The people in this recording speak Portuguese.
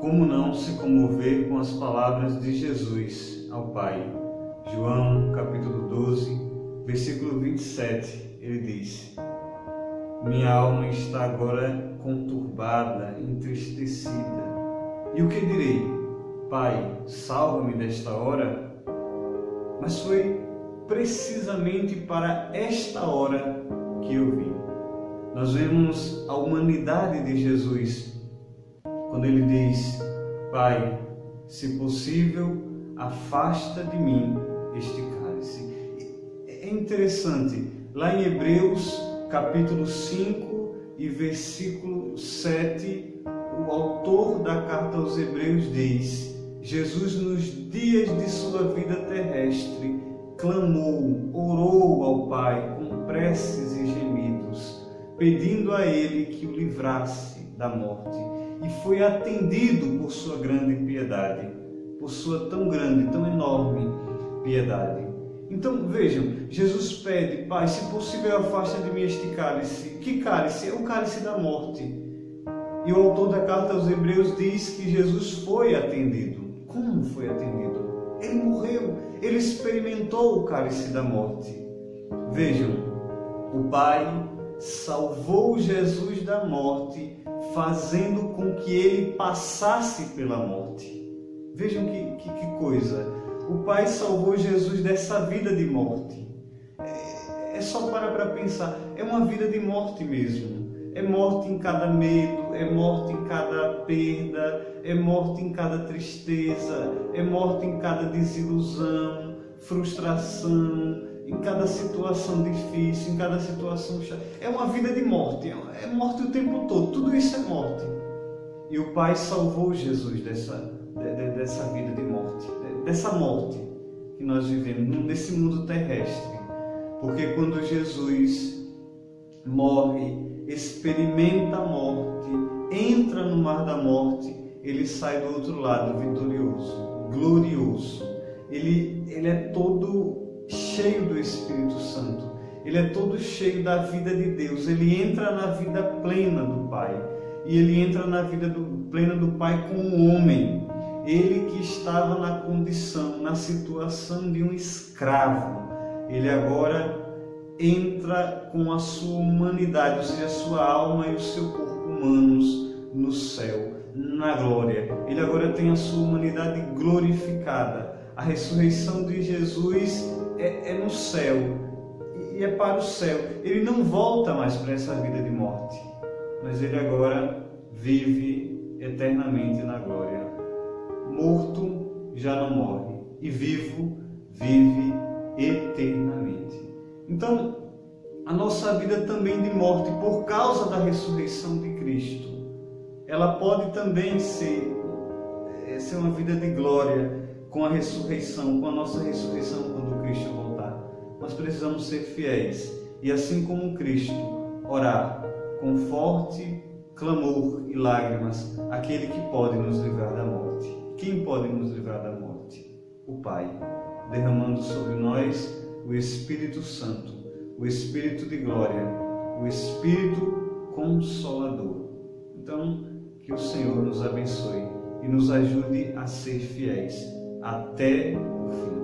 como não se comover com as palavras de Jesus ao Pai? João, capítulo 12, versículo 27, ele diz: minha alma está agora conturbada, entristecida. E o que direi? Pai, salva-me desta hora? Mas foi precisamente para esta hora que eu vim. Nós vemos a humanidade de Jesus quando ele diz: Pai, se possível, afasta de mim este cálice. É interessante, lá em Hebreus capítulo 5 e versículo 7, o autor da carta aos Hebreus diz: Jesus, nos dias de sua vida terrestre, clamou, orou ao Pai com preces e gemidos, pedindo a Ele que o livrasse da morte, e foi atendido por sua grande piedade, por sua tão grande, tão enorme piedade. Então vejam, Jesus pede: Pai, se possível, afasta de mim este cálice. Que cálice? É o cálice da morte. E o autor da carta aos Hebreus diz que Jesus foi atendido. Como foi atendido? Ele morreu, ele experimentou o cálice da morte. Vejam, o Pai salvou Jesus da morte, fazendo com que ele passasse pela morte. Vejam que coisa. O Pai salvou Jesus dessa vida de morte. É só parar para pensar. É uma vida de morte mesmo. É morte em cada medo, é morte em cada perda, é morte em cada tristeza, é morte em cada desilusão, frustração, em cada situação difícil, em cada situação chata. É uma vida de morte, é morte o tempo todo, tudo isso é morte. E o Pai salvou Jesus dessa vida de morte, dessa morte que nós vivemos, nesse mundo terrestre. Porque quando Jesus morre, experimenta a morte, entra no mar da morte, ele sai do outro lado vitorioso, glorioso. Ele é todo cheio do Espírito Santo, ele é todo cheio da vida de Deus, ele entra na vida plena do Pai, e ele entra na vida plena do Pai como homem. Ele que estava na condição, na situação de um escravo, ele agora entra com a sua humanidade, ou seja, a sua alma e o seu corpo humanos no céu, na glória. Ele agora tem a sua humanidade glorificada. A ressurreição de Jesus é no céu, e é para o céu. Ele não volta mais para essa vida de morte, mas ele agora vive eternamente na glória. Morto já não morre, e vivo vive eternamente. Então, a nossa vida também de morte, por causa da ressurreição de Cristo, ela pode também ser uma vida de glória com a ressurreição, com a nossa ressurreição quando Cristo voltar. Nós precisamos ser fiéis e, assim como Cristo, orar com forte clamor e lágrimas aquele que pode nos livrar da morte. Quem pode nos livrar da morte? O Pai, derramando sobre nós o Espírito Santo, o Espírito de glória, o Espírito Consolador. Então, que o Senhor nos abençoe e nos ajude a ser fiéis até o fim.